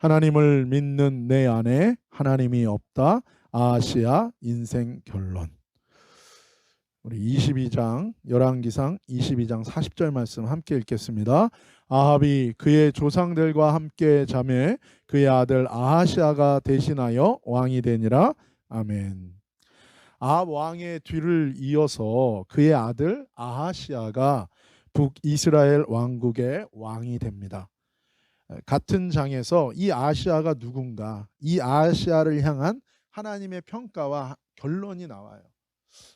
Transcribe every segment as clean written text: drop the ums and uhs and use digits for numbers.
하나님을 믿는 내 안에 하나님이 없다. 아하시아 인생 결론. 우리 22장 열왕기상 22장 40절 말씀 함께 읽겠습니다. 아합이 그의 조상들과 함께 자매 그의 아들 아하시아가 대신하여 왕이 되니라. 아멘. 아합 왕의 뒤를 이어서 그의 아들 아하시아가 북이스라엘 왕국의 왕이 됩니다. 같은 장에서 이 아시아가 누군가, 이 아시아를 향한 하나님의 평가와 결론이 나와요.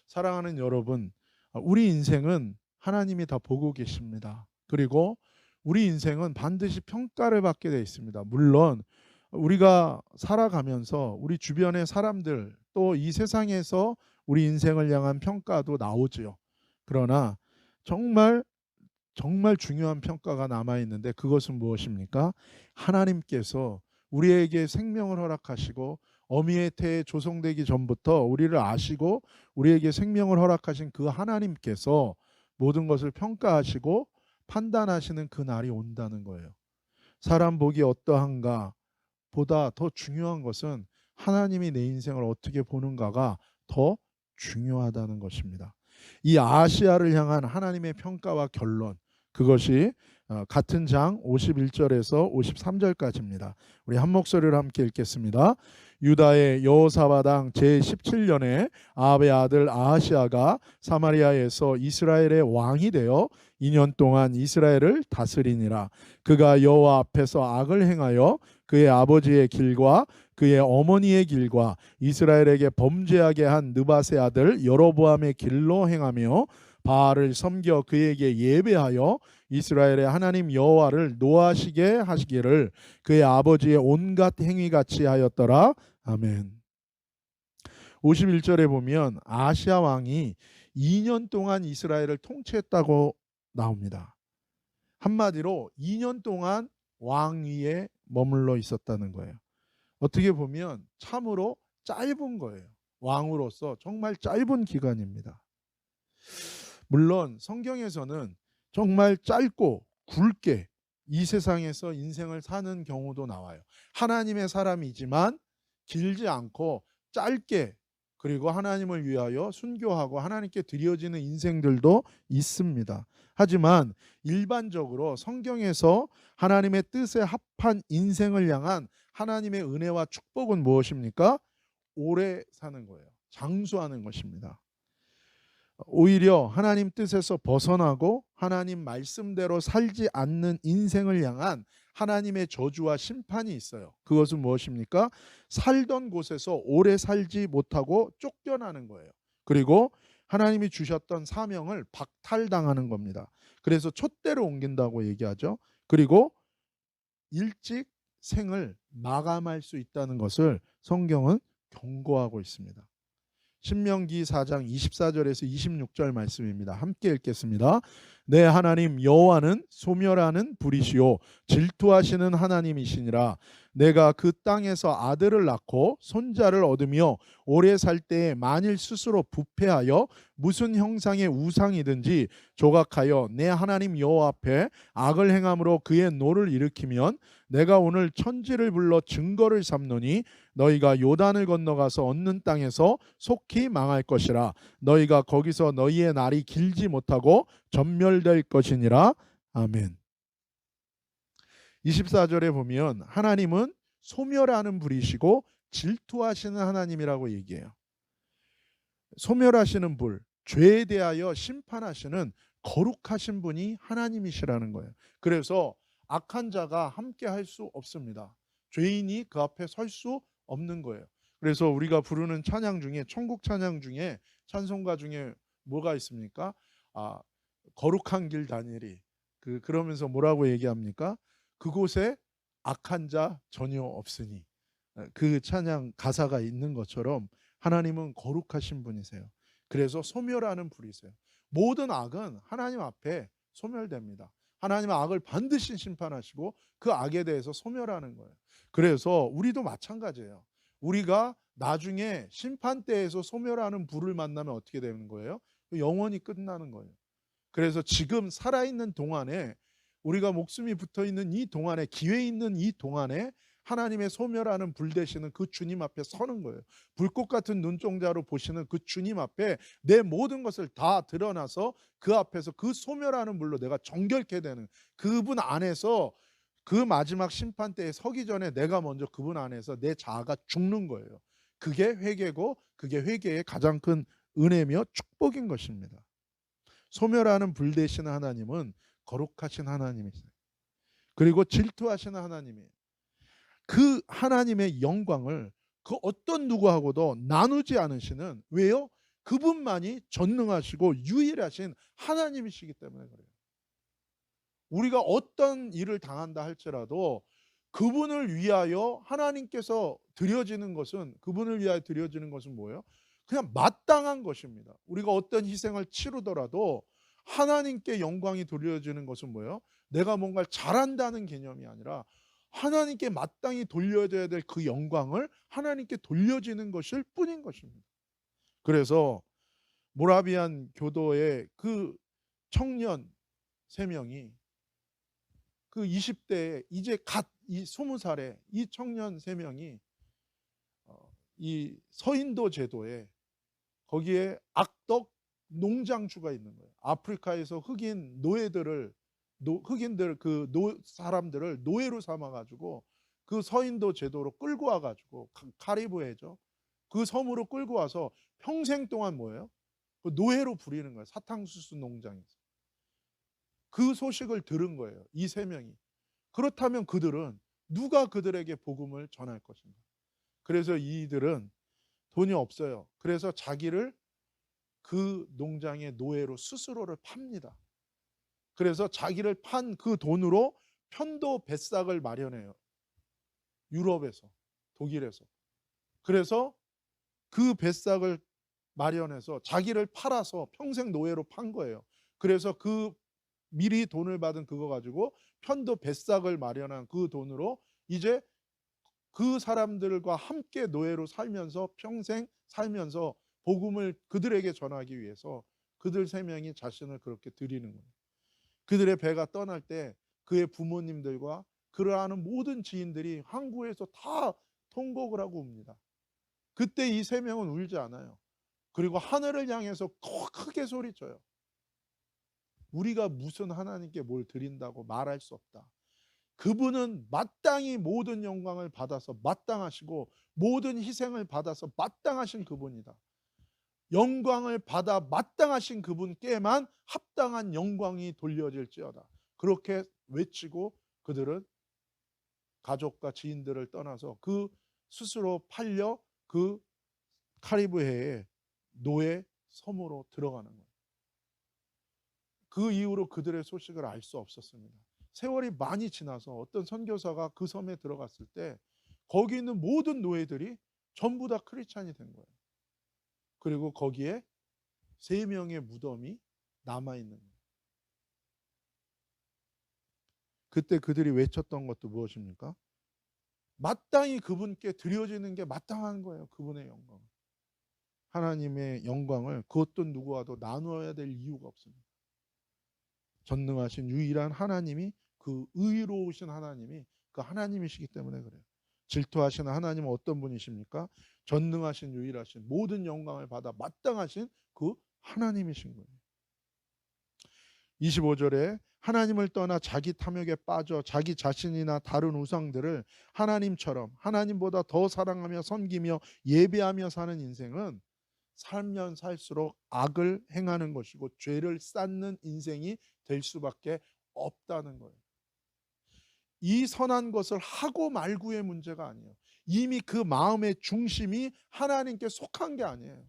사랑하는 여러분, 우리 인생은 하나님이 다 보고 계십니다. 그리고 우리 인생은 반드시 평가를 받게 되어 있습니다. 물론 우리가 살아가면서 우리 주변의 사람들 또 이 세상에서 우리 인생을 향한 평가도 나오지요. 그러나 정말 중요한 평가가 남아있는데 그것은 무엇입니까? 하나님께서 우리에게 생명을 허락하시고 어미의 태에 조성되기 전부터 우리를 아시고 우리에게 생명을 허락하신 그 하나님께서 모든 것을 평가하시고 판단하시는 그 날이 온다는 거예요. 사람 복이 어떠한가 보다 더 중요한 것은 하나님이 내 인생을 어떻게 보는가가 더 중요하다는 것입니다. 이 아시아를 향한 하나님의 평가와 결론, 그것이 같은 장 51절에서 53절까지입니다. 우리 한 목소리로 함께 읽겠습니다. 유다의 여호사밧 왕 제17년에 아합의 아들 아하시아가 사마리아에서 이스라엘의 왕이 되어 2년 동안 이스라엘을 다스리니라. 그가 여호와 앞에서 악을 행하여 그의 아버지의 길과 그의 어머니의 길과 이스라엘에게 범죄하게 한 느밧의 아들 여로보암의 길로 행하며 바알을 섬겨 그에게 예배하여 이스라엘의 하나님 여호와를 노하시게 하시기를 그의 아버지의 온갖 행위같이 하였더라. 아멘. 51절에 보면 아시아 왕이 2년 동안 이스라엘을 통치했다고 나옵니다. 한마디로 2년 동안 왕위에 머물러 있었다는 거예요. 어떻게 보면 참으로 짧은 거예요. 왕으로서 정말 짧은 기간입니다. 물론 성경에서는 정말 짧고 굵게 이 세상에서 인생을 사는 경우도 나와요. 하나님의 사람이지만 길지 않고 짧게, 그리고 하나님을 위하여 순교하고 하나님께 드려지는 인생들도 있습니다. 하지만 일반적으로 성경에서 하나님의 뜻에 합한 인생을 향한 하나님의 은혜와 축복은 무엇입니까? 오래 사는 거예요. 장수하는 것입니다. 오히려 하나님 뜻에서 벗어나고 하나님 말씀대로 살지 않는 인생을 향한 하나님의 저주와 심판이 있어요. 그것은 무엇입니까? 살던 곳에서 오래 살지 못하고 쫓겨나는 거예요. 그리고 하나님이 주셨던 사명을 박탈당하는 겁니다. 그래서 촛대로 옮긴다고 얘기하죠. 그리고 일찍 생을 마감할 수 있다는 것을 성경은 경고하고 있습니다. 신명기 4장 24절에서 26절 말씀입니다. 함께 읽겠습니다. 내 하나님 여호와는 소멸하는 불이시요 질투하시는 하나님이시니라. 내가 그 땅에서 아들을 낳고 손자를 얻으며 오래 살 때에 만일 스스로 부패하여 무슨 형상의 우상이든지 조각하여 내 하나님 여호와 앞에 악을 행함으로 그의 노를 일으키면 내가 오늘 천지를 불러 증거를 삼노니 너희가 요단을 건너가서 얻는 땅에서 속히 망할 것이라. 너희가 거기서 너희의 날이 길지 못하고 전멸될 것이니라. 아멘. 24절에 보면 하나님은 소멸하는 불이시고 질투하시는 하나님이라고 얘기해요. 소멸하시는 불, 죄에 대하여 심판하시는 거룩하신 분이 하나님이시라는 거예요. 그래서 악한 자가 함께 할 수 없습니다. 죄인이 그 앞에 설 수 없는 거예요. 그래서 우리가 부르는 찬양 중에, 천국 찬양 중에, 찬송가 중에 뭐가 있습니까? 거룩한 길 다니리. 그러면서 뭐라고 얘기합니까? 그곳에 악한 자 전혀 없으니. 그 찬양 가사가 있는 것처럼 하나님은 거룩하신 분이세요. 그래서 소멸하는 불이세요. 모든 악은 하나님 앞에 소멸됩니다. 하나님은 악을 반드시 심판하시고 그 악에 대해서 소멸하는 거예요. 그래서 우리도 마찬가지예요. 우리가 나중에 심판대에서 소멸하는 불을 만나면 어떻게 되는 거예요? 영원히 끝나는 거예요. 그래서 지금 살아있는 동안에, 우리가 목숨이 붙어있는 이 동안에, 기회 있는 이 동안에 하나님의 소멸하는 불 되시는 그 주님 앞에 서는 거예요. 불꽃 같은 눈동자로 보시는 그 주님 앞에 내 모든 것을 다 드러나서 그 앞에서 그 소멸하는 불로 내가 정결케 되는, 그분 안에서 그 마지막 심판 때에 서기 전에 내가 먼저 그분 안에서 내 자아가 죽는 거예요. 그게 회개고, 그게 회개의 가장 큰 은혜며 축복인 것입니다. 소멸하는 불 되시는 하나님은 거룩하신 하나님이세요. 그리고 질투하시는 하나님이에요. 그 하나님의 영광을 그 어떤 누구하고도 나누지 않으시는, 왜요? 그분만이 전능하시고 유일하신 하나님이시기 때문에 그래요. 우리가 어떤 일을 당한다 할지라도 그분을 위하여 하나님께서 드려지는 것은, 그분을 위하여 드려지는 것은 뭐예요? 그냥 마땅한 것입니다. 우리가 어떤 희생을 치르더라도 하나님께 영광이 돌려지는 것은 뭐예요? 내가 뭔가를 잘한다는 개념이 아니라 하나님께 마땅히 돌려져야 될 그 영광을 하나님께 돌려지는 것일 뿐인 것입니다. 그래서 모라비안 교도의 그 청년 3명이, 그 20대에 이제 갓 20살의 이 청년 3명이 이 서인도 제도에, 거기에 악덕 농장주가 있는 거예요. 아프리카에서 흑인들 사람들을 노예로 삼아 가지고 그 서인도 제도로 끌고 와 가지고 카리브해죠. 그 섬으로 끌고 와서 평생 동안 뭐예요? 그 노예로 부리는 거예요. 사탕수수 농장에서. 그 소식을 들은 거예요. 이 3명이. 그렇다면 그들은 누가 그들에게 복음을 전할 것인가? 그래서 이들은 돈이 없어요. 그래서 자기를 그 농장의 노예로 스스로를 팝니다. 그래서 자기를 판 그 돈으로 편도 뱃삭을 마련해요. 유럽에서, 독일에서. 그래서 그 뱃삭을 마련해서 자기를 팔아서 평생 노예로 판 거예요. 그래서 그 미리 돈을 받은 그거 가지고 편도 뱃삭을 마련한 그 돈으로 이제 그 사람들과 함께 노예로 살면서 평생 살면서 복음을 그들에게 전하기 위해서 그들 3명이 자신을 그렇게 드리는 거예요. 그들의 배가 떠날 때 그의 부모님들과 그를 아는 모든 지인들이 항구에서 다 통곡을 하고 옵니다. 그때 이 3명은 울지 않아요. 그리고 하늘을 향해서 크게 소리쳐요. 우리가 무슨 하나님께 뭘 드린다고 말할 수 없다. 그분은 마땅히 모든 영광을 받아서 마땅하시고 모든 희생을 받아서 마땅하신 그분이다. 영광을 받아 마땅하신 그분께만 합당한 영광이 돌려질지어다. 그렇게 외치고 그들은 가족과 지인들을 떠나서 그 스스로 팔려 그 카리브해의 노예 섬으로 들어가는 거예요. 그 이후로 그들의 소식을 알 수 없었습니다. 세월이 많이 지나서 어떤 선교사가 그 섬에 들어갔을 때 거기 있는 모든 노예들이 전부 다 크리스찬이 된 거예요. 그리고 거기에 3명의 무덤이 남아있는 거예요. 그때 그들이 외쳤던 것도 무엇입니까? 마땅히 그분께 드려지는 게 마땅한 거예요. 그분의 영광. 하나님의 영광을 그 어떤 누구와도 나누어야 될 이유가 없습니다. 전능하신 유일한 하나님이, 그 의로우신 하나님이 그 하나님이시기 때문에 그래요. 질투하시는 하나님은 어떤 분이십니까? 전능하신 유일하신 모든 영광을 받아 마땅하신 그 하나님이신 거예요. 25절에 하나님을 떠나 자기 탐욕에 빠져 자기 자신이나 다른 우상들을 하나님처럼, 하나님보다 더 사랑하며 섬기며 예배하며 사는 인생은 살면 살수록 악을 행하는 것이고 죄를 쌓는 인생이 될 수밖에 없다는 거예요. 이 선한 것을 하고 말고의 문제가 아니에요. 이미 그 마음의 중심이 하나님께 속한 게 아니에요.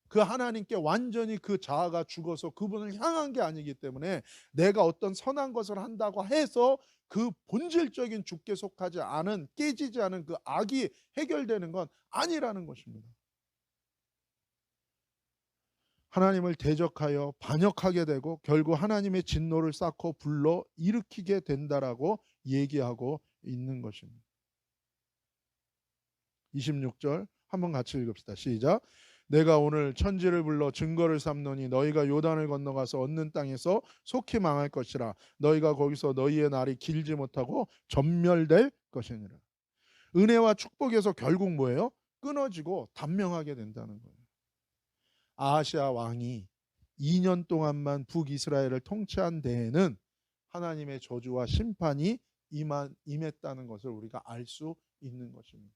그 하나님께 완전히 그 자아가 죽어서 그분을 향한 게 아니기 때문에 내가 어떤 선한 것을 한다고 해서 그 본질적인 주께 속하지 않은, 깨지지 않은 그 악이 해결되는 건 아니라는 것입니다. 하나님을 대적하여 반역하게 되고 결국 하나님의 진노를 쌓고 불러 일으키게 된다라고 얘기하고 있는 것입니다. 26절 한번 같이 읽읍시다. 시작. 내가 오늘 천지를 불러 증거를 삼노니 너희가 요단을 건너가서 얻는 땅에서 속히 망할 것이라. 너희가 거기서 너희의 날이 길지 못하고 전멸될 것이니라. 은혜와 축복에서 결국 뭐예요? 끊어지고 단명하게 된다는 거예요. 아하시아 왕이 2년 동안만 북이스라엘을 통치한 데에는 하나님의 저주와 심판이 임했다는 것을 우리가 알 수 있는 것입니다.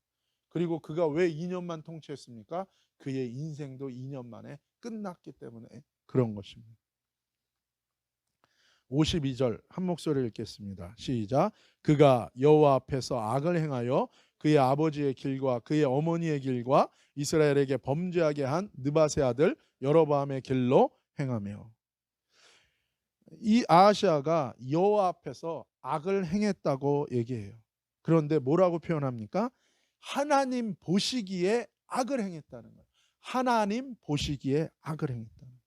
그리고 그가 왜 2년만 통치했습니까? 그의 인생도 2년 만에 끝났기 때문에 그런 것입니다. 52절 한 목소리를 읽겠습니다. 시작. 그가 여호와 앞에서 악을 행하여 그의 아버지의 길과 그의 어머니의 길과 이스라엘에게 범죄하게 한 느밧의 아들 여로보암의 길로 행하며. 이 아하시아가 여호와 앞에서 악을 행했다고 얘기해요. 그런데 뭐라고 표현합니까? 하나님 보시기에 악을 행했다는 거예요. 하나님 보시기에 악을 행했다는 거예요.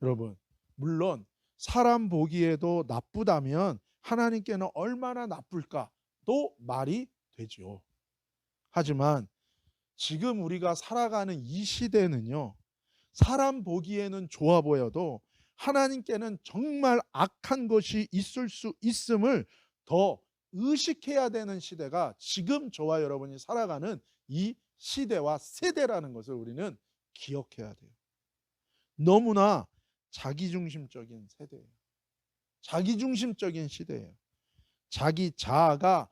여러분, 물론 사람 보기에도 나쁘다면 하나님께는 얼마나 나쁠까도 말이 되죠. 하지만 지금 우리가 살아가는 이 시대는요, 사람 보기에는 좋아 보여도 하나님께는 정말 악한 것이 있을 수 있음을 더 의식해야 되는 시대가 지금 저와 여러분이 살아가는 이 시대와 세대라는 것을 우리는 기억해야 돼요. 너무나 자기중심적인 세대예요. 자기중심적인 시대예요. 자기 자아가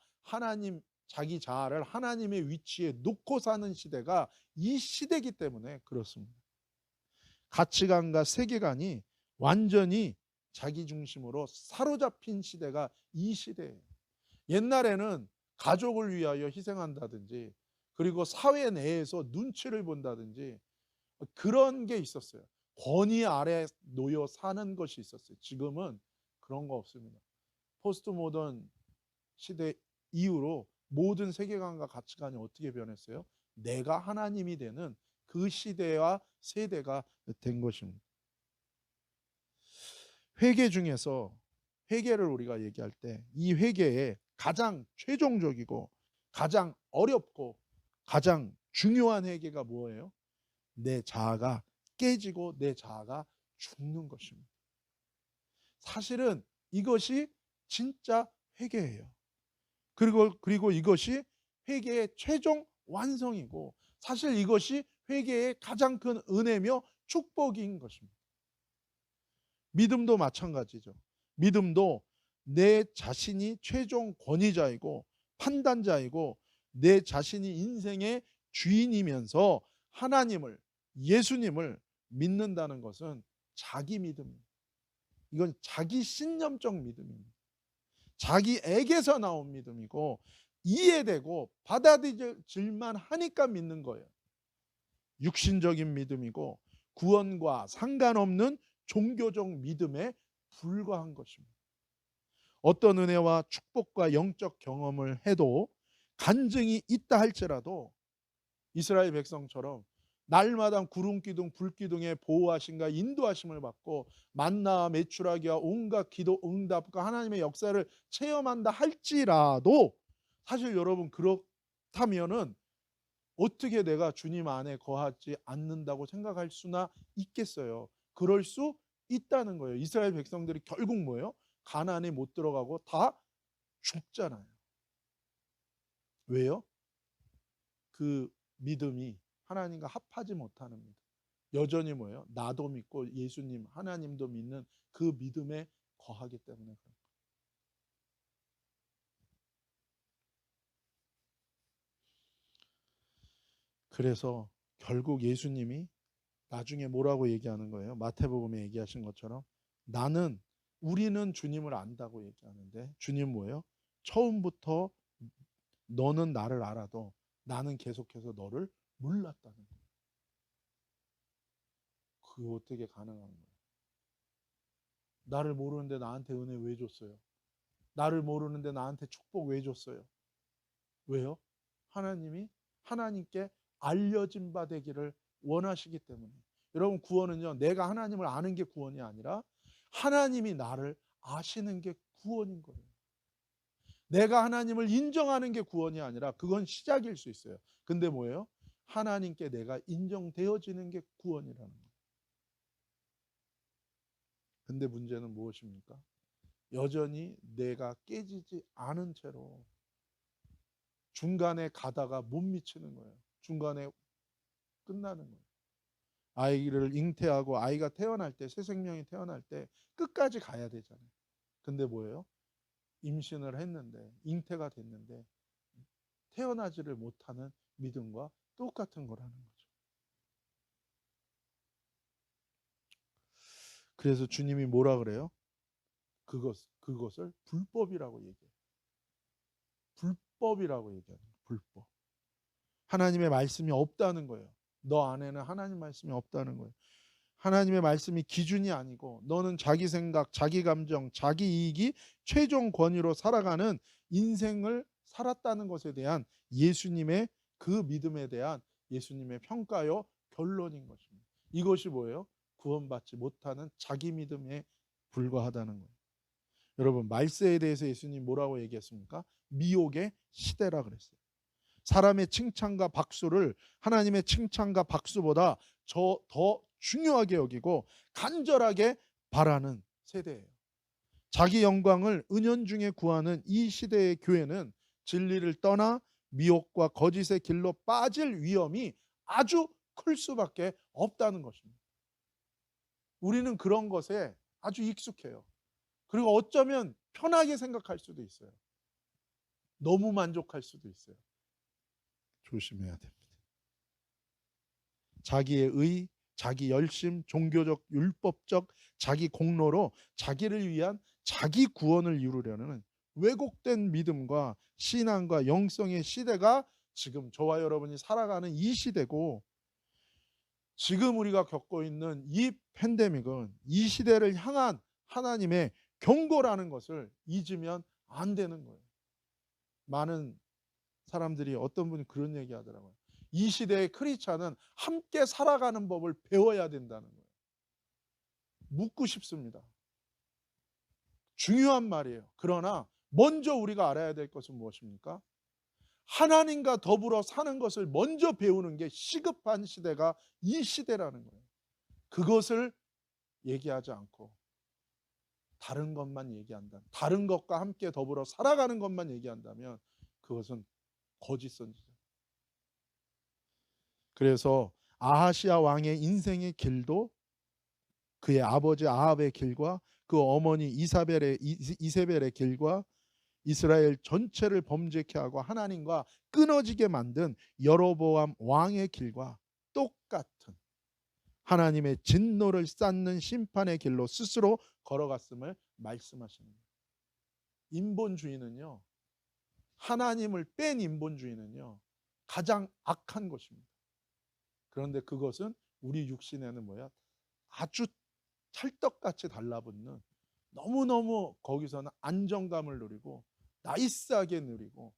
자기 자아를 하나님의 위치에 놓고 사는 시대가 이 시대이기 때문에 그렇습니다. 가치관과 세계관이 완전히 자기중심으로 사로잡힌 시대가 이 시대예요. 옛날에는 가족을 위하여 희생한다든지 그리고 사회 내에서 눈치를 본다든지 그런 게 있었어요. 권위 아래 놓여 사는 것이 있었어요. 지금은 그런 거 없습니다. 포스트 모던 시대 이후로 모든 세계관과 가치관이 어떻게 변했어요? 내가 하나님이 되는 그 시대와 세대가 된 것입니다. 회개 중에서 회개를 우리가 얘기할 때 이 회개에 가장 최종적이고 가장 어렵고 가장 중요한 회개가 뭐예요? 내 자아가 깨지고 내 자아가 죽는 것입니다. 사실은 이것이 진짜 회개예요. 그리고 이것이 회개의 최종 완성이고 사실 이것이 회개의 가장 큰 은혜며 축복인 것입니다. 믿음도 마찬가지죠. 믿음도 내 자신이 최종 권위자이고 판단자이고 내 자신이 인생의 주인이면서 하나님을 예수님을 믿는다는 것은 자기 믿음입니다. 이건 자기 신념적 믿음입니다. 자기에게서 나온 믿음이고 이해되고 받아들일만 하니까 믿는 거예요. 육신적인 믿음이고 구원과 상관없는 종교적 믿음에 불과한 것입니다. 어떤 은혜와 축복과 영적 경험을 해도 간증이 있다 할지라도 이스라엘 백성처럼 날마다 구름 기둥 불 기둥의 보호하심과 인도하심을 받고 만나와 메추라기와 온갖 기도 응답과 하나님의 역사를 체험한다 할지라도 사실 여러분 그렇다면은 어떻게 내가 주님 안에 거하지 않는다고 생각할 수나 있겠어요. 그럴 수 있다는 거예요. 이스라엘 백성들이 결국 뭐예요? 가나안에 못 들어가고 다 죽잖아요. 왜요? 그 믿음이 하나님과 합하지 못하는 믿음. 여전히 뭐예요? 나도 믿고 예수님 하나님도 믿는 그 믿음에 거하기 때문에 그런 거예요. 그래서 결국 예수님이 나중에 뭐라고 얘기하는 거예요? 마태복음에 얘기하신 것처럼 우리는 주님을 안다고 얘기하는데 주님 뭐예요? 처음부터 너는 나를 알아도 나는 계속해서 너를 몰랐다는 거예요. 그게 어떻게 가능한 거예요? 나를 모르는데 나한테 은혜 왜 줬어요? 나를 모르는데 나한테 축복 왜 줬어요? 왜요? 하나님께 알려진 바 되기를 원하시기 때문에. 여러분 구원은요. 내가 하나님을 아는 게 구원이 아니라 하나님이 나를 아시는 게 구원인 거예요. 내가 하나님을 인정하는 게 구원이 아니라 그건 시작일 수 있어요. 근데 뭐예요? 하나님께 내가 인정되어지는 게 구원이라는 거예요. 근데 문제는 무엇입니까? 여전히 내가 깨지지 않은 채로 중간에 가다가 못 미치는 거예요. 중간에 끝나는 거예요. 아이를 잉태하고 아이가 태어날 때, 새 생명이 태어날 때 끝까지 가야 되잖아요. 근데 뭐예요? 임신을 했는데, 잉태가 됐는데 태어나지를 못하는 믿음과 똑같은 거라는 거죠. 그래서 주님이 뭐라 그래요? 그것을 불법이라고 얘기해요. 불법이라고 얘기하는 거예요. 불법. 하나님의 말씀이 없다는 거예요. 너 안에는 하나님 말씀이 없다는 거예요. 하나님의 말씀이 기준이 아니고 너는 자기 생각, 자기 감정, 자기 이익이 최종 권위로 살아가는 인생을 살았다는 것에 대한 예수님의 그 믿음에 대한 예수님의 평가요 결론인 것입니다. 이것이 뭐예요? 구원받지 못하는 자기 믿음에 불과하다는 거예요. 여러분, 말세에 대해서 예수님 뭐라고 얘기했습니까? 미혹의 시대라 그랬어요. 사람의 칭찬과 박수를 하나님의 칭찬과 박수보다 더 중요하게 여기고 간절하게 바라는 세대예요. 자기 영광을 은연중에 구하는 이 시대의 교회는 진리를 떠나 미혹과 거짓의 길로 빠질 위험이 아주 클 수밖에 없다는 것입니다. 우리는 그런 것에 아주 익숙해요. 그리고 어쩌면 편하게 생각할 수도 있어요. 너무 만족할 수도 있어요. 조심해야 됩니다. 자기의 의, 자기 열심, 종교적, 율법적 자기 공로로 자기를 위한 자기 구원을 이루려는 왜곡된 믿음과 신앙과 영성의 시대가 지금 저와 여러분이 살아가는 이 시대고, 지금 우리가 겪고 있는 이 팬데믹은 이 시대를 향한 하나님의 경고라는 것을 잊으면 안 되는 거예요. 많은 사람들이, 어떤 분이 그런 얘기 하더라고요. 이 시대의 크리스찬은 함께 살아가는 법을 배워야 된다는 거예요. 묻고 싶습니다. 중요한 말이에요. 그러나 먼저 우리가 알아야 될 것은 무엇입니까? 하나님과 더불어 사는 것을 먼저 배우는 게 시급한 시대가 이 시대라는 거예요. 그것을 얘기하지 않고 다른 것만 얘기한다. 다른 것과 함께 더불어 살아가는 것만 얘기한다면 그것은 거짓 선지자. 그래서 아하시아 왕의 인생의 길도 그의 아버지 아합의 길과 그 어머니 이세벨의 길과 이스라엘 전체를 범죄케 하고 하나님과 끊어지게 만든 여로보암 왕의 길과 똑같은 하나님의 진노를 쌓는 심판의 길로 스스로 걸어갔음을 말씀하십니다. 인본주의는요, 하나님을 뺀 인본주의는요 가장 악한 것입니다. 그런데 그것은 우리 육신에는 뭐야? 아주 찰떡같이 달라붙는, 너무너무 거기서는 안정감을 누리고 나이스하게 누리고,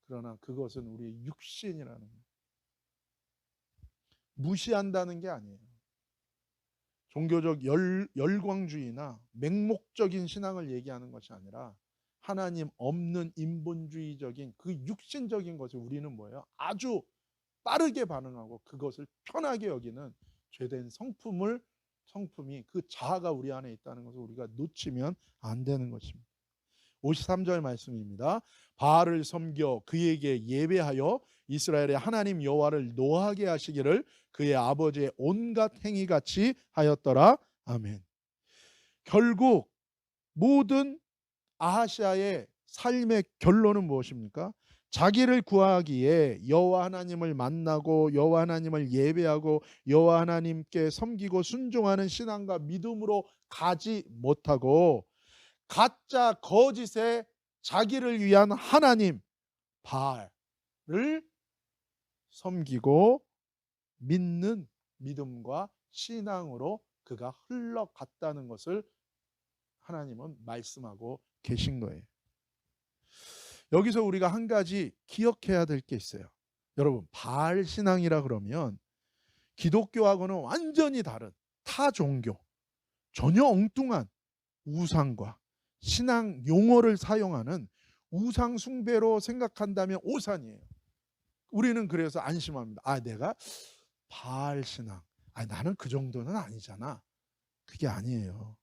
그러나 그것은 우리의 육신이라는 거예요. 무시한다는 게 아니에요. 종교적 열광주의나 맹목적인 신앙을 얘기하는 것이 아니라 하나님 없는 인본주의적인 그 육신적인 것을 우리는 뭐예요? 아주 빠르게 반응하고 그것을 편하게 여기는 죄된 성품이, 그 자아가 우리 안에 있다는 것을 우리가 놓치면 안 되는 것입니다. 53절 말씀입니다. 바알을 섬겨 그에게 예배하여 이스라엘의 하나님 여호와를 노하게 하시기를 그의 아버지의 온갖 행위같이 하였더라. 아멘. 결국 모든 아하시아의 삶의 결론은 무엇입니까? 자기를 구하기에 여호와 하나님을 만나고 여호와 하나님을 예배하고 여호와 하나님께 섬기고 순종하는 신앙과 믿음으로 가지 못하고 가짜 거짓의 자기를 위한 하나님 바알을 섬기고 믿는 믿음과 신앙으로 그가 흘러갔다는 것을 하나님은 말씀하고 계신 거예요. 여기서 우리가 한 가지 기억해야 될 게 있어요. 여러분, 바알 신앙이라 그러면 기독교하고는 완전히 다른 타 종교, 전혀 엉뚱한 우상과 신앙 용어를 사용하는 우상 숭배로 생각한다면 오산이에요. 우리는 그래서 안심합니다. 내가 바알 신앙, 나는 그 정도는 아니잖아. 그게 아니에요.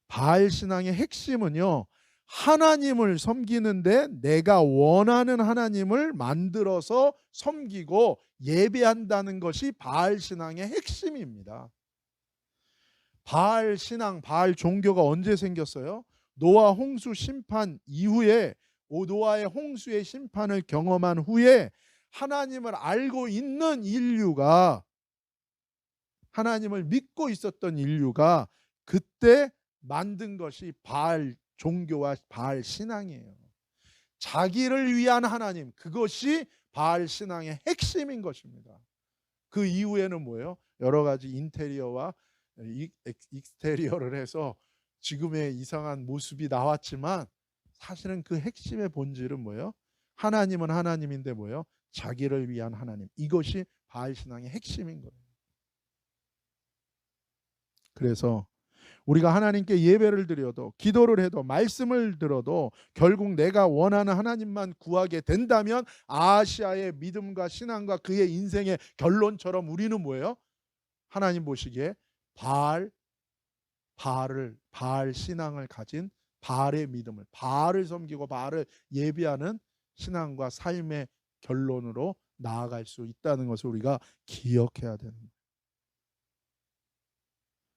바알 신앙의 핵심은요, 하나님을 섬기는데 내가 원하는 하나님을 만들어서 섬기고 예배한다는 것이 바알 신앙의 핵심입니다. 바알 신앙, 바알 종교가 언제 생겼어요? 노아 홍수 심판 이후에, 노아의 홍수의 심판을 경험한 후에 하나님을 알고 있는 인류가, 하나님을 믿고 있었던 인류가 그때 만든 것이 바알 종교와 바알 신앙이에요. 자기를 위한 하나님, 그것이 바알 신앙의 핵심인 것입니다. 그 이후에는 뭐예요? 여러 가지 인테리어와 익스테리어를 해서 지금의 이상한 모습이 나왔지만 사실은 그 핵심의 본질은 뭐예요? 하나님은 하나님인데 뭐예요? 자기를 위한 하나님. 이것이 바알 신앙의 핵심인 거예요. 그래서 우리가 하나님께 예배를 드려도, 기도를 해도, 말씀을 들어도 결국 내가 원하는 하나님만 구하게 된다면 아시아의 믿음과 신앙과 그의 인생의 결론처럼 우리는 뭐예요? 하나님 보시기에 바알 신앙을 가진, 바알의 믿음을, 바알을 섬기고 바알을 예배하는 신앙과 삶의 결론으로 나아갈 수 있다는 것을 우리가 기억해야 되는 거예요.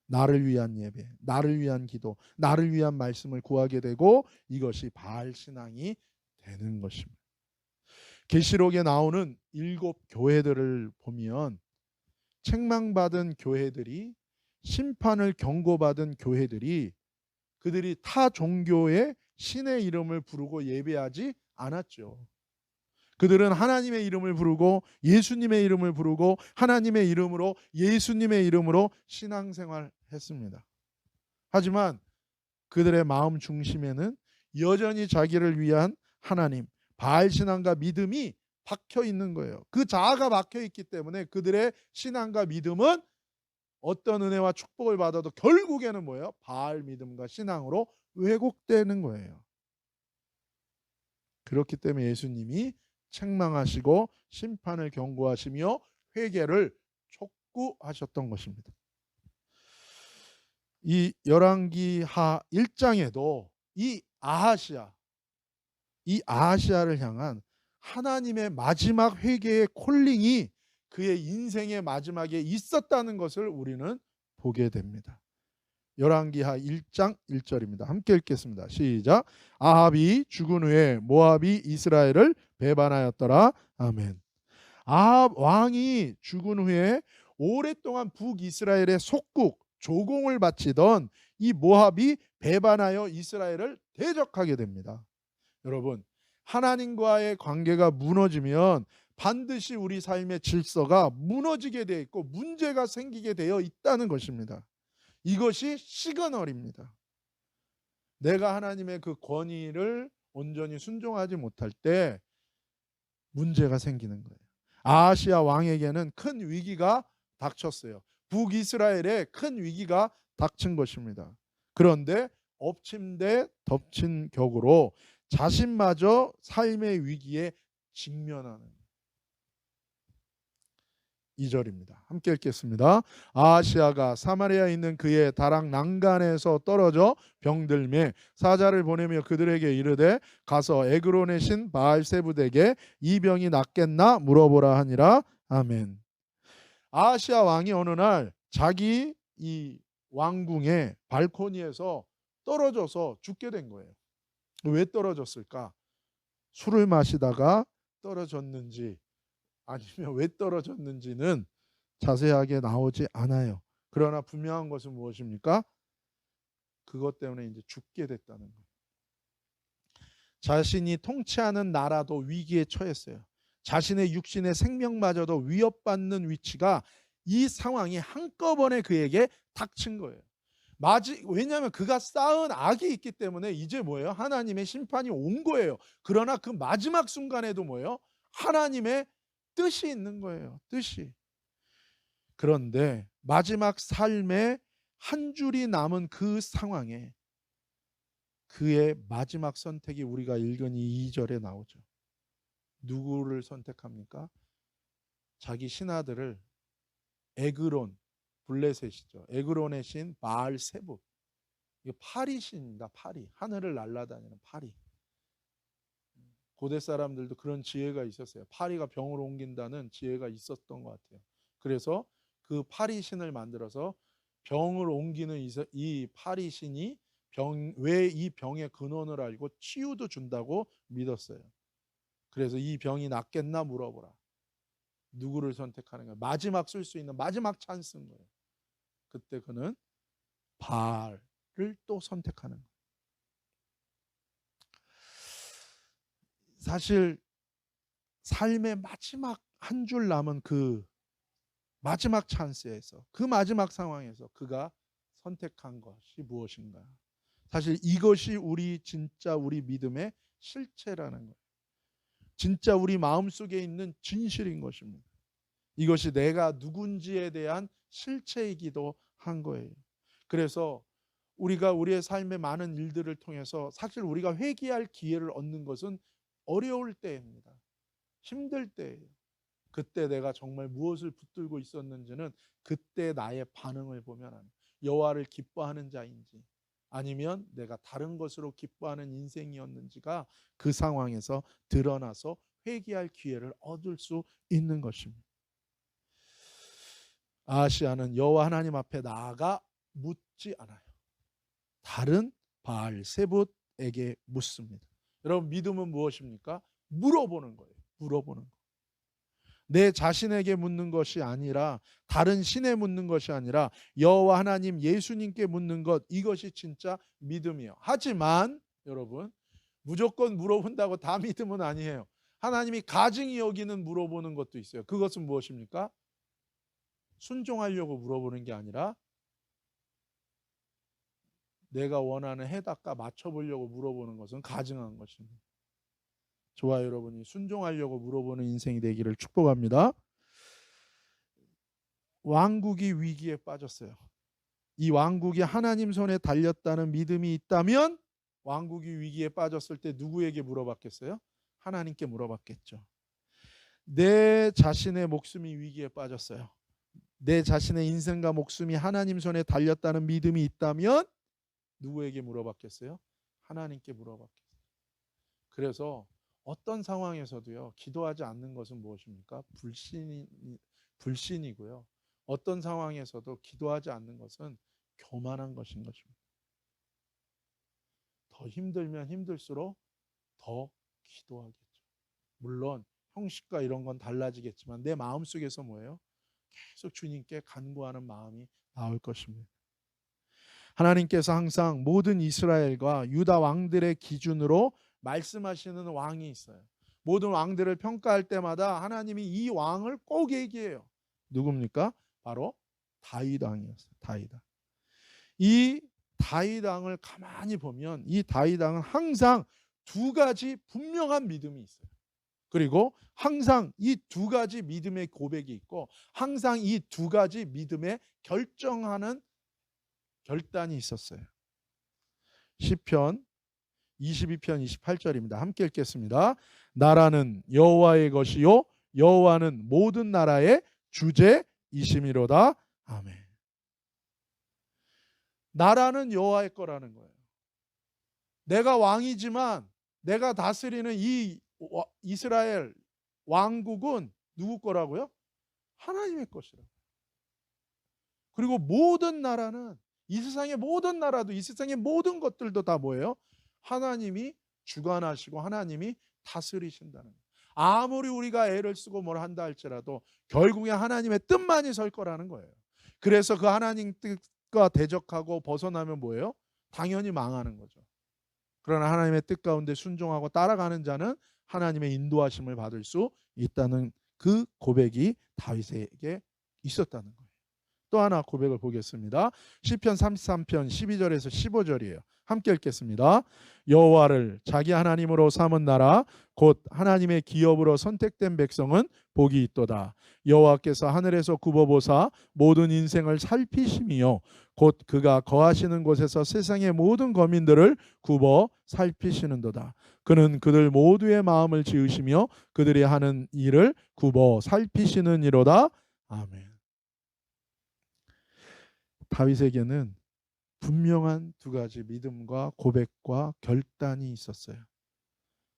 나를 위한 예배, 나를 위한 기도, 나를 위한 말씀을 구하게 되고 이것이 바알 신앙이 되는 것입니다. 계시록에 나오는 7 교회들을 보면 책망받은 교회들이, 심판을 경고받은 교회들이, 그들이 타 종교의 신의 이름을 부르고 예배하지 않았죠. 그들은 하나님의 이름을 부르고 예수님의 이름을 부르고 하나님의 이름으로, 예수님의 이름으로 신앙생활했습니다. 하지만 그들의 마음 중심에는 여전히 자기를 위한 하나님, 바알 신앙과 믿음이 박혀 있는 거예요. 그 자아가 박혀 있기 때문에 그들의 신앙과 믿음은 어떤 은혜와 축복을 받아도 결국에는 뭐예요? 바알 믿음과 신앙으로 왜곡되는 거예요. 그렇기 때문에 예수님이 책망하시고 심판을 경고하시며 회개를 촉구하셨던 것입니다. 이 열왕기하 1장에도 이 아하시아를 향한 하나님의 마지막 회개의 콜링이 그의 인생의 마지막에 있었다는 것을 우리는 보게 됩니다. 열왕기하 1장 1절입니다. 함께 읽겠습니다. 시작. 아합이 죽은 후에 모압이 이스라엘을 배반하였더라. 아멘. 아합 왕이 죽은 후에 오랫동안 북이스라엘의 속국 조공을 바치던 이 모압이 배반하여 이스라엘을 대적하게 됩니다. 여러분, 하나님과의 관계가 무너지면 반드시 우리 삶의 질서가 무너지게 되어 있고 문제가 생기게 되어 있다는 것입니다. 이것이 시그널입니다. 내가 하나님의 그 권위를 온전히 순종하지 못할 때 문제가 생기는 거예요. 아하시아 왕에게는 큰 위기가 닥쳤어요. 북이스라엘에 큰 위기가 닥친 것입니다. 그런데 엎친 데 덮친 격으로 자신마저 삶의 위기에 직면하는 2절입니다. 함께 읽겠습니다. 아하시아가 사마리아에 있는 그의 다락 난간에서 떨어져 병들매 사자를 보내며 그들에게 이르되 가서 에그론의 신 바알세붓에게 이 병이 낫겠나 물어보라 하니라. 아멘. 아하시아 왕이 어느 날 자기 이 왕궁의 발코니에서 떨어져서 죽게 된 거예요. 왜 떨어졌을까? 술을 마시다가 떨어졌는지 아니면 왜 떨어졌는지는 자세하게 나오지 않아요. 그러나 분명한 것은 무엇입니까? 그것 때문에 이제 죽게 됐다는 거예요. 자신이 통치하는 나라도 위기에 처했어요. 자신의 육신의 생명마저도 위협받는 위치가, 이 상황이 한꺼번에 그에게 닥친 거예요. 왜냐하면 그가 쌓은 악이 있기 때문에 이제 뭐예요? 하나님의 심판이 온 거예요. 그러나 그 마지막 순간에도 뭐예요? 하나님의 뜻이 있는 거예요. 뜻이. 그런데 마지막 삶의 한 줄이 남은 그 상황에 그의 마지막 선택이 우리가 읽은 이 2절에 나오죠. 누구를 선택합니까? 자기 신하들을 에그론, 블레셋이죠. 에그론의 신 바알세붓, 이게 파리신입니다. 파리. 하늘을 날아다니는 파리. 고대 사람들도 그런 지혜가 있었어요. 파리가 병을 옮긴다는 지혜가 있었던 것 같아요. 그래서 그 파리신을 만들어서 병을 옮기는 이 파리신이 왜 이 병의 근원을 알고 치유도 준다고 믿었어요. 그래서 이 병이 낫겠나 물어보라. 누구를 선택하는 거예요? 마지막 쓸 수 있는 마지막 찬스인 거예요. 그때 그는 바알을 또 선택하는 거예요. 사실 삶의 마지막 한 줄 남은 그 마지막 찬스에서, 그 마지막 상황에서 그가 선택한 것이 무엇인가? 사실 이것이 진짜 우리 믿음의 실체라는 거예요. 진짜 우리 마음속에 있는 진실인 것입니다. 이것이 내가 누군지에 대한 실체이기도 한 거예요. 그래서 우리가 우리의 삶의 많은 일들을 통해서 사실 우리가 회개할 기회를 얻는 것은 어려울 때입니다. 힘들 때예요. 그때 내가 정말 무엇을 붙들고 있었는지는 그때 나의 반응을 보면 압니다. 여호와를 기뻐하는 자인지 아니면 내가 다른 것으로 기뻐하는 인생이었는지가 그 상황에서 드러나서 회개할 기회를 얻을 수 있는 것입니다. 아하시아는 여호와 하나님 앞에 나아가 묻지 않아요. 다른 바알 세봇에게 묻습니다. 여러분, 믿음은 무엇입니까? 물어보는 거예요. 물어보는 거. 내 자신에게 묻는 것이 아니라, 다른 신에 묻는 것이 아니라 여호와 하나님 예수님께 묻는 것, 이것이 진짜 믿음이에요. 하지만 여러분, 무조건 물어본다고 다 믿음은 아니에요. 하나님이 가증히 여기는 물어보는 것도 있어요. 그것은 무엇입니까? 순종하려고 물어보는 게 아니라 내가 원하는 해답과 맞춰보려고 물어보는 것은 가증한 것입니다. 저와 여러분이 순종하려고 물어보는 인생이 되기를 축복합니다. 왕국이 위기에 빠졌어요. 이 왕국이 하나님 손에 달렸다는 믿음이 있다면 왕국이 위기에 빠졌을 때 누구에게 물어봤겠어요? 하나님께 물어봤겠죠. 내 자신의 목숨이 위기에 빠졌어요. 내 자신의 인생과 목숨이 하나님 손에 달렸다는 믿음이 있다면 누구에게 물어봤겠어요? 하나님께 물어봤겠어요. 그래서 어떤 상황에서도요, 기도하지 않는 것은 무엇입니까? 불신이고요. 어떤 상황에서도 기도하지 않는 것은 교만한 것인 것입니다. 더 힘들면 힘들수록 더 기도하겠죠. 물론 형식과 이런 건 달라지겠지만 내 마음속에서 뭐예요? 계속 주님께 간구하는 마음이 나올 것입니다. 하나님께서 항상 모든 이스라엘과 유다 왕들의 기준으로 말씀하시는 왕이 있어요. 모든 왕들을 평가할 때마다 하나님이 이 왕을 꼭 얘기해요. 누굽니까? 바로 다윗 왕이었어요. 다윗 왕. 이 다윗 왕을 가만히 보면 이 다윗 왕은 항상 두 가지 분명한 믿음이 있어요. 그리고 항상 이 두 가지 믿음의 고백이 있고 항상 이 두 가지 믿음의 결정하는 결단이 있었어요. 시편 22편 28절입니다. 함께 읽겠습니다. 나라는 여호와의 것이요 여호와는 모든 나라의 주제이심이로다. 아멘. 나라는 여호와의 거라는 거예요. 내가 왕이지만 내가 다스리는 이 이스라엘 왕국은 누구 거라고요? 하나님의 것이라고. 그리고 모든 나라는, 이 세상의 모든 나라도, 이 세상의 모든 것들도 다 뭐예요? 하나님이 주관하시고 하나님이 다스리신다는 거예요. 아무리 우리가 애를 쓰고 뭘 한다 할지라도 결국에 하나님의 뜻만이 설 거라는 거예요. 그래서 그 하나님 뜻과 대적하고 벗어나면 뭐예요? 당연히 망하는 거죠. 그러나 하나님의 뜻 가운데 순종하고 따라가는 자는 하나님의 인도하심을 받을 수 있다는 그 고백이 다윗에게 있었다는 거예요. 또 하나 고백을 보겠습니다. 시편 33편 12절에서 15절이에요. 함께 읽겠습니다. 여호와를 자기 하나님으로 삼은 나라 곧 하나님의 기업으로 선택된 백성은 복이 있도다. 여호와께서 하늘에서 굽어보사 모든 인생을 살피심이요 곧 그가 거하시는 곳에서 세상의 모든 거민들을 굽어 살피시는도다. 그는 그들 모두의 마음을 지으시며 그들이 하는 일을 굽어 살피시는 이로다. 아멘. 다윗에게는 분명한 두 가지 믿음과 고백과 결단이 있었어요.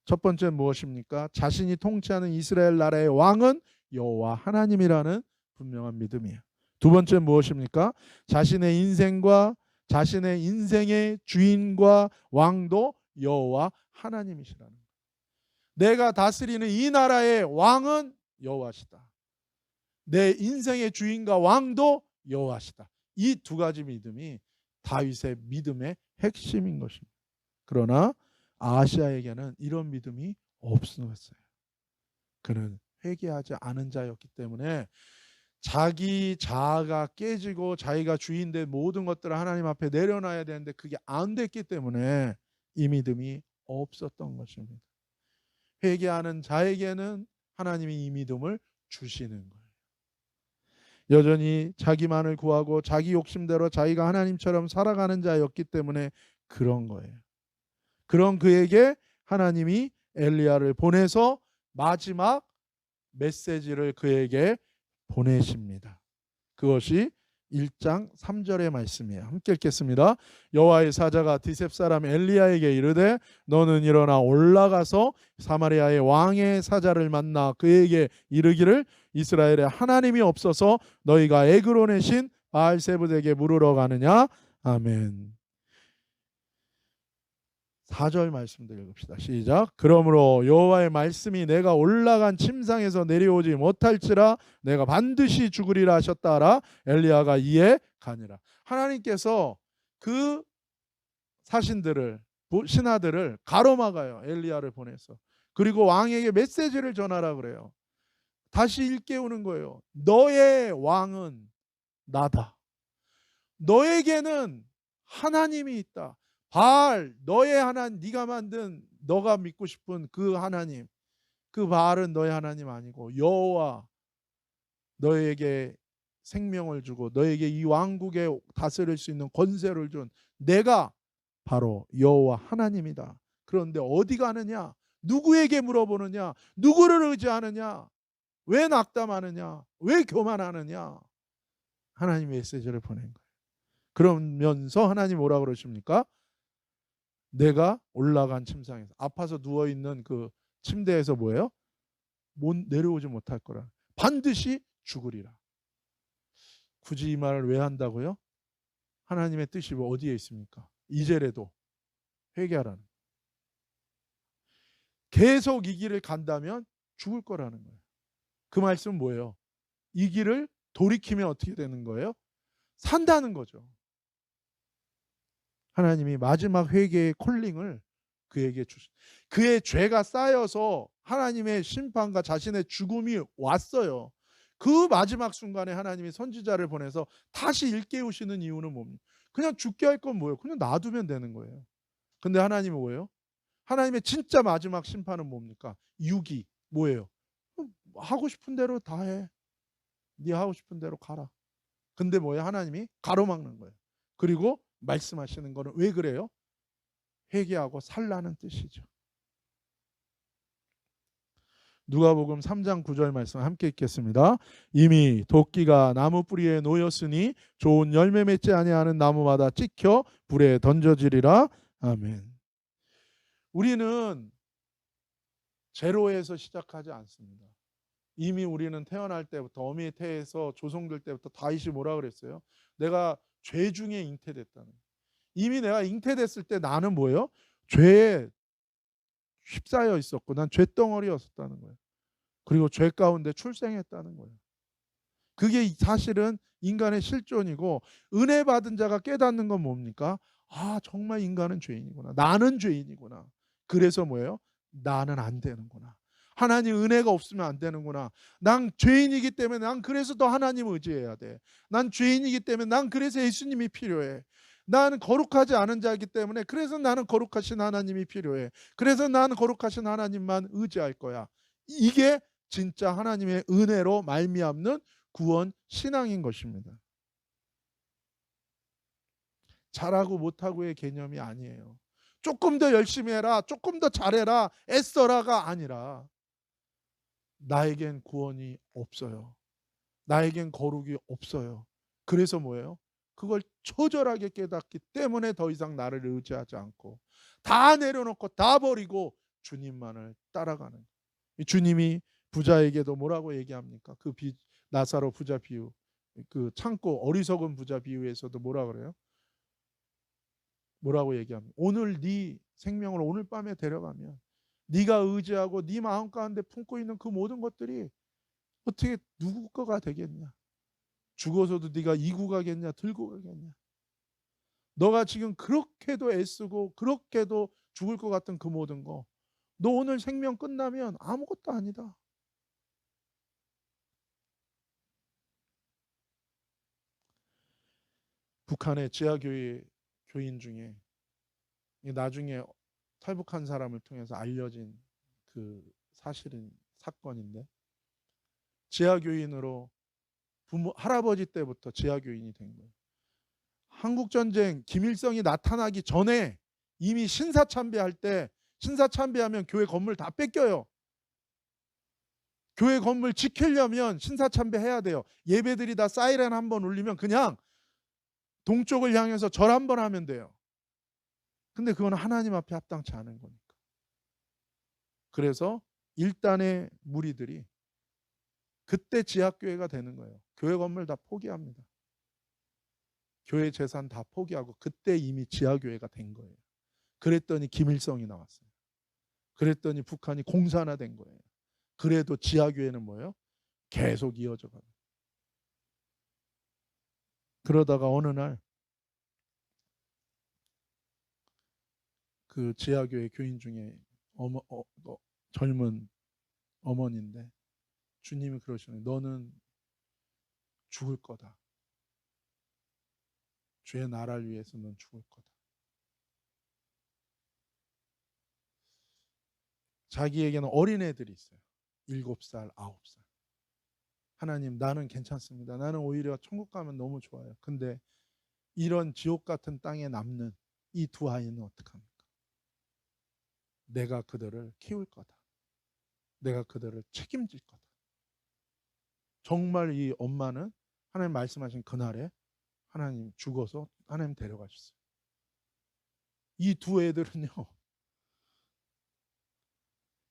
첫 번째는 무엇입니까? 자신이 통치하는 이스라엘 나라의 왕은 여호와 하나님이라는 분명한 믿음이에요. 두 번째는 무엇입니까? 자신의 인생과 자신의 인생의 주인과 왕도 여호와 하나님이시라는 거예요. 내가 다스리는 이 나라의 왕은 여호와시다. 내 인생의 주인과 왕도 여호와시다. 이 두 가지 믿음이 다윗의 믿음의 핵심인 것입니다. 그러나 아하시아에게는 이런 믿음이 없었어요. 그는 회개하지 않은 자였기 때문에 자기 자아가 깨지고 자기가 주인된 모든 것들을 하나님 앞에 내려놔야 되는데 그게 안 됐기 때문에 이 믿음이 없었던 것입니다. 회개하는 자에게는 하나님이 이 믿음을 주시는 거예요. 여전히 자기만을 구하고 자기 욕심대로 자기가 하나님처럼 살아가는 자였기 때문에 그런 거예요. 그런 그에게 하나님이 엘리야를 보내서 마지막 메시지를 그에게 보내십니다. 그것이 1장 3절의 말씀이에요. 함께 읽겠습니다. 여호와의 사자가 디셉 사람 엘리야에게 이르되 너는 일어나 올라가서 사마리아의 왕의 사자를 만나 그에게 이르기를 이스라엘에 하나님이 없어서 너희가 에그론의 신 바알세불에게 물으러 가느냐. 아멘. 4절 말씀들 읽읍시다. 시작. 그러므로 여호와의 말씀이 내가 올라간 침상에서 내려오지 못할지라 내가 반드시 죽으리라 하셨다라. 엘리야가 이에 가니라. 하나님께서 그 사신들을 신하들을 가로막아요. 엘리야를 보내서. 그리고 왕에게 메시지를 전하라 그래요. 다시 일깨우는 거예요. 너의 왕은 나다. 너에게는 하나님이 있다. 바알, 너의 하나님, 네가 만든 너가 믿고 싶은 그 하나님, 그 바알은 너의 하나님 아니고 여호와, 너에게 생명을 주고 너에게 이 왕국에 다스릴 수 있는 권세를 준 내가 바로 여호와 하나님이다. 그런데 어디 가느냐? 누구에게 물어보느냐? 누구를 의지하느냐? 왜 낙담하느냐? 왜 교만하느냐? 하나님의 메시지를 보낸 거예요. 그러면서 하나님 뭐라 그러십니까? 내가 올라간 침상에서 아파서 누워있는 그 침대에서 뭐예요? 내려오지 못할 거라. 반드시 죽으리라. 굳이 이 말을 왜 한다고요? 하나님의 뜻이 어디에 있습니까? 이제라도 회개하라는. 계속 이 길을 간다면 죽을 거라는 거예요. 그 말씀은 뭐예요? 이 길을 돌이키면 어떻게 되는 거예요? 산다는 거죠. 하나님이 마지막 회개의 콜링을 그에게 주신. 그의 죄가 쌓여서 하나님의 심판과 자신의 죽음이 왔어요. 그 마지막 순간에 하나님이 선지자를 보내서 다시 일깨우시는 이유는 뭡니까? 그냥 죽게 할 건 뭐예요? 그냥 놔두면 되는 거예요. 근데 하나님은 뭐예요? 하나님의 진짜 마지막 심판은 뭡니까? 유기. 뭐예요? 하고 싶은 대로 다 해. 네 하고 싶은 대로 가라. 근데 뭐예요? 하나님이 가로막는 거예요. 그리고 말씀하시는 거는 왜 그래요? 회개하고 살라는 뜻이죠. 누가복음 3장 9절 말씀 함께 읽겠습니다. 이미 도끼가 나무 뿌리에 놓였으니 좋은 열매 맺지 아니하는 나무마다 찍혀 불에 던져지리라. 아멘. 우리는 제로에서 시작하지 않습니다. 이미 우리는 태어날 때부터 어미의 태에서 조성될 때부터 다윗이 뭐라 그랬어요? 내가 죄 중에 잉태됐다는 거예요. 이미 내가 잉태됐을 때 나는 뭐예요? 죄에 휩싸여 있었고 난 죄덩어리였었다는 거예요. 그리고 죄 가운데 출생했다는 거예요. 그게 사실은 인간의 실존이고 은혜 받은 자가 깨닫는 건 뭡니까? 아, 정말 인간은 죄인이구나. 나는 죄인이구나. 그래서 뭐예요? 나는 안 되는구나. 하나님 은혜가 없으면 안 되는구나. 난 죄인이기 때문에 난 그래서 더 하나님을 의지해야 돼. 난 죄인이기 때문에 난 그래서 예수님이 필요해. 나는 거룩하지 않은 자이기 때문에 그래서 나는 거룩하신 하나님이 필요해. 그래서 나는 거룩하신 하나님만 의지할 거야. 이게 진짜 하나님의 은혜로 말미암는 구원 신앙인 것입니다. 잘하고 못하고의 개념이 아니에요. 조금 더 열심히 해라, 조금 더 잘해라, 애써라가 아니라 나에겐 구원이 없어요. 나에겐 거룩이 없어요. 그래서 뭐예요? 그걸 처절하게 깨닫기 때문에 더 이상 나를 의지하지 않고 다 내려놓고 다 버리고 주님만을 따라가는. 주님이 부자에게도 뭐라고 얘기합니까? 나사로 부자 비유, 그 창고 어리석은 부자 비유에서도 뭐라 그래요? 뭐라고 얘기합니까? 오늘 네 생명을 오늘 밤에 데려가면 네가 의지하고 네 마음 가운데 품고 있는 그 모든 것들이 어떻게 누구 거가 되겠냐? 죽어서도 네가 이고 가겠냐? 들고 가겠냐? 너가 지금 그렇게도 애쓰고 그렇게도 죽을 것 같은 그 모든 거, 너 오늘 생명 끝나면 아무것도 아니다. 북한의 지하교회 교인 중에 나중에 탈북한 사람을 통해서 알려진 그 사실은 사건인데, 지하교인으로 할아버지 때부터 지하교인이 된 거예요. 한국전쟁 김일성이 나타나기 전에 이미 신사참배할 때, 신사참배하면 교회 건물 다 뺏겨요. 교회 건물 지키려면 신사참배해야 돼요. 예배들이 다 사이렌 한번 울리면 그냥 동쪽을 향해서 절 한번 하면 돼요. 근데 그건 하나님 앞에 합당치 않은 거니까. 그래서 일단의 무리들이 그때 지하교회가 되는 거예요. 교회 건물 다 포기합니다. 교회 재산 다 포기하고 그때 이미 지하교회가 된 거예요. 그랬더니 김일성이 나왔어요. 그랬더니 북한이 공산화된 거예요. 그래도 지하교회는 뭐예요? 계속 이어져 가요. 그러다가 어느 날 그 지하교회 교인 중에 젊은 어머니인데 주님이 그러시는, 너는 죽을 거다. 주의 나라를 위해서 넌 죽을 거다. 자기에게는 어린애들이 있어요. 7살, 9살. 하나님, 나는 괜찮습니다. 나는 오히려 천국 가면 너무 좋아요. 근데 이런 지옥 같은 땅에 남는 이 두 아이는 어떡합니까? 내가 그들을 키울 거다. 내가 그들을 책임질 거다. 정말 이 엄마는 하나님 말씀하신 그날에 하나님 죽어서 하나님 데려가셨어요. 이 두 애들은요,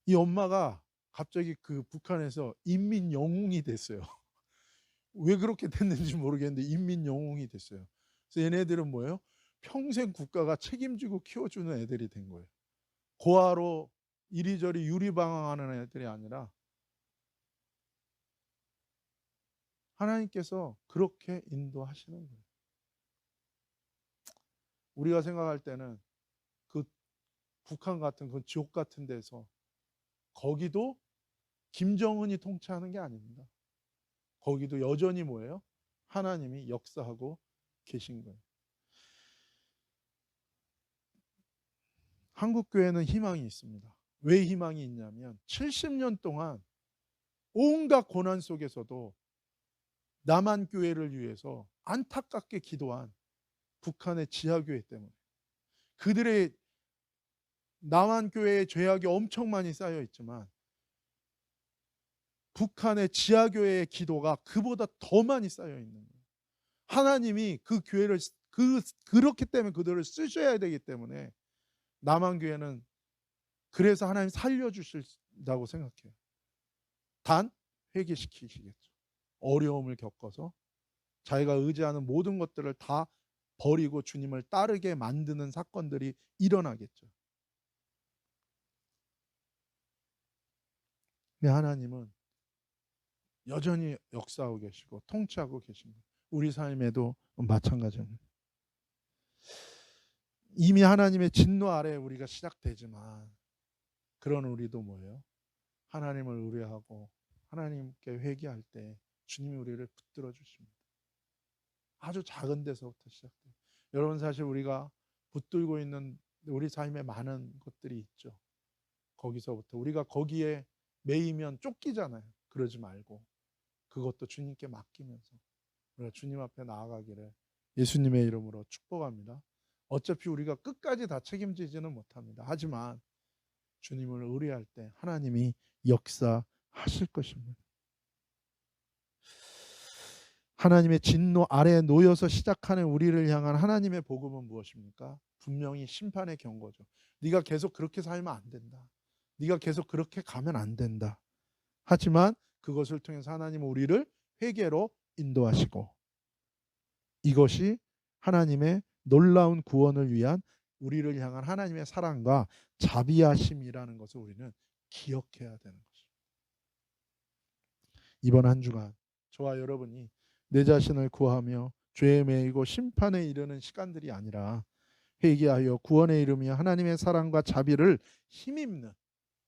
이 엄마가 갑자기 그 북한에서 인민 영웅이 됐어요. 왜 그렇게 됐는지 모르겠는데 인민 영웅이 됐어요. 그래서 얘네들은 뭐예요? 평생 국가가 책임지고 키워주는 애들이 된 거예요. 고아로 이리저리 유리방황하는 애들이 아니라 하나님께서 그렇게 인도하시는 거예요. 우리가 생각할 때는 그 북한 같은 그 지옥 같은 데서 거기도 김정은이 통치하는 게 아닙니다. 거기도 여전히 뭐예요? 하나님이 역사하고 계신 거예요. 한국교회는 희망이 있습니다. 왜 희망이 있냐면 70년 동안 온갖 고난 속에서도 남한교회를 위해서 안타깝게 기도한 북한의 지하교회 때문에, 그들의 남한교회의 죄악이 엄청 많이 쌓여 있지만 북한의 지하교회의 기도가 그보다 더 많이 쌓여 있는 거예요. 하나님이 그 교회를 그렇기 때문에 그들을 쓰셔야 되기 때문에 남한교회는 그래서 하나님 살려주신다고 생각해요. 단 회개시키시겠죠. 어려움을 겪어서 자기가 의지하는 모든 것들을 다 버리고 주님을 따르게 만드는 사건들이 일어나겠죠. 근데 하나님은 여전히 역사하고 계시고 통치하고 계신 거예요. 우리 삶에도 마찬가지입니다. 이미 하나님의 진노 아래 우리가 시작되지만 그런 우리도 뭐예요? 하나님을 의뢰하고 하나님께 회개할 때 주님이 우리를 붙들어 주십니다. 아주 작은 데서부터 시작돼요. 여러분, 사실 우리가 붙들고 있는 우리 삶에 많은 것들이 있죠. 거기서부터 우리가 거기에 매이면 쫓기잖아요. 그러지 말고 그것도 주님께 맡기면서 우리가 주님 앞에 나아가기를 예수님의 이름으로 축복합니다. 어차피 우리가 끝까지 다 책임지지는 못합니다. 하지만 주님을 의뢰할 때 하나님이 역사하실 것입니다. 하나님의 진노 아래에 놓여서 시작하는 우리를 향한 하나님의 복음은 무엇입니까? 분명히 심판의 경고죠. 네가 계속 그렇게 살면 안 된다. 네가 계속 그렇게 가면 안 된다. 하지만 그것을 통해서 하나님은 우리를 회개로 인도하시고, 이것이 하나님의 놀라운 구원을 위한 우리를 향한 하나님의 사랑과 자비하심이라는 것을 우리는 기억해야 되는 것입니다. 이번 한 주간 저와 여러분이 내 자신을 구하며 죄에 매이고 심판에 이르는 시간들이 아니라 회개하여 구원에 이르며 하나님의 사랑과 자비를 힘입는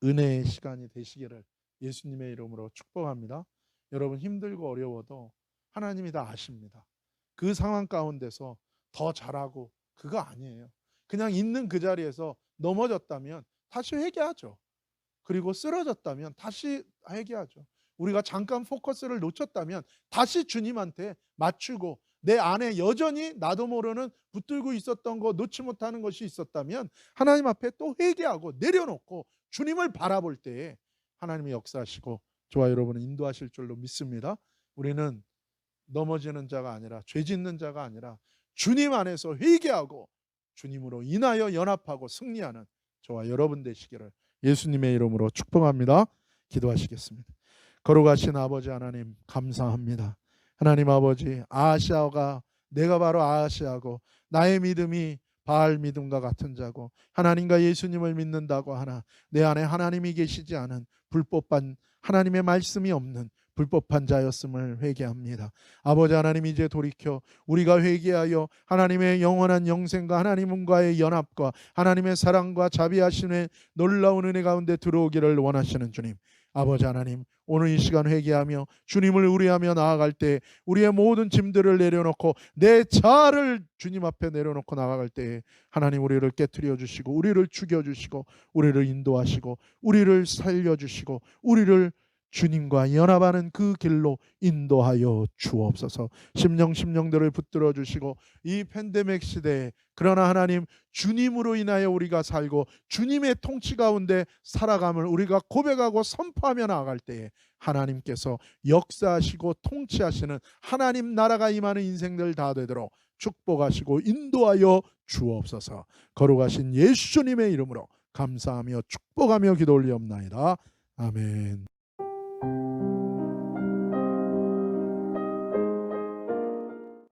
은혜의 시간이 되시기를 예수님의 이름으로 축복합니다. 여러분 힘들고 어려워도 하나님이 다 아십니다. 그 상황 가운데서 더 잘하고 그거 아니에요. 그냥 있는 그 자리에서 넘어졌다면 다시 회개하죠. 그리고 쓰러졌다면 다시 회개하죠. 우리가 잠깐 포커스를 놓쳤다면 다시 주님한테 맞추고, 내 안에 여전히 나도 모르는 붙들고 있었던 거, 놓지 못하는 것이 있었다면 하나님 앞에 또 회개하고 내려놓고 주님을 바라볼 때에 하나님이 역사하시고 저와 여러분을 인도하실 줄로 믿습니다. 우리는 넘어지는 자가 아니라, 죄 짓는 자가 아니라 주님 안에서 회개하고 주님으로 인하여 연합하고 승리하는 저와 여러분 되시기를 예수님의 이름으로 축복합니다. 기도하시겠습니다. 거룩하신 아버지 하나님, 감사합니다. 하나님 아버지, 아하시아가 내가 바로 아하시아고 나의 믿음이 바알 믿음과 같은 자고 하나님과 예수님을 믿는다고 하나 내 안에 하나님이 계시지 않은 불법한, 하나님의 말씀이 없는 불법한 자였음을 회개합니다. 아버지 하나님, 이제 돌이켜 우리가 회개하여 하나님의 영원한 영생과 하나님과의 연합과 하나님의 사랑과 자비하심의 놀라운 은혜 가운데 들어오기를 원하시는 주님, 아버지 하나님, 오늘 이 시간 회개하며 주님을 의뢰하며 나아갈 때 우리의 모든 짐들을 내려놓고 내 자아를 주님 앞에 내려놓고 나아갈 때 하나님 우리를 깨트려 주시고 우리를 죽여 주시고 우리를 인도하시고 우리를 살려 주시고 우리를 주님과 연합하는 그 길로 인도하여 주옵소서. 심령들을 붙들어 주시고 이 팬데믹 시대에 그러나 하나님, 주님으로 인하여 우리가 살고 주님의 통치 가운데 살아감을 우리가 고백하고 선포하며 나아갈 때에 하나님께서 역사하시고 통치하시는 하나님 나라가 임하는 인생들 다 되도록 축복하시고 인도하여 주옵소서. 거룩하신 예수님의 이름으로 감사하며 축복하며 기도 올리옵나이다. 아멘.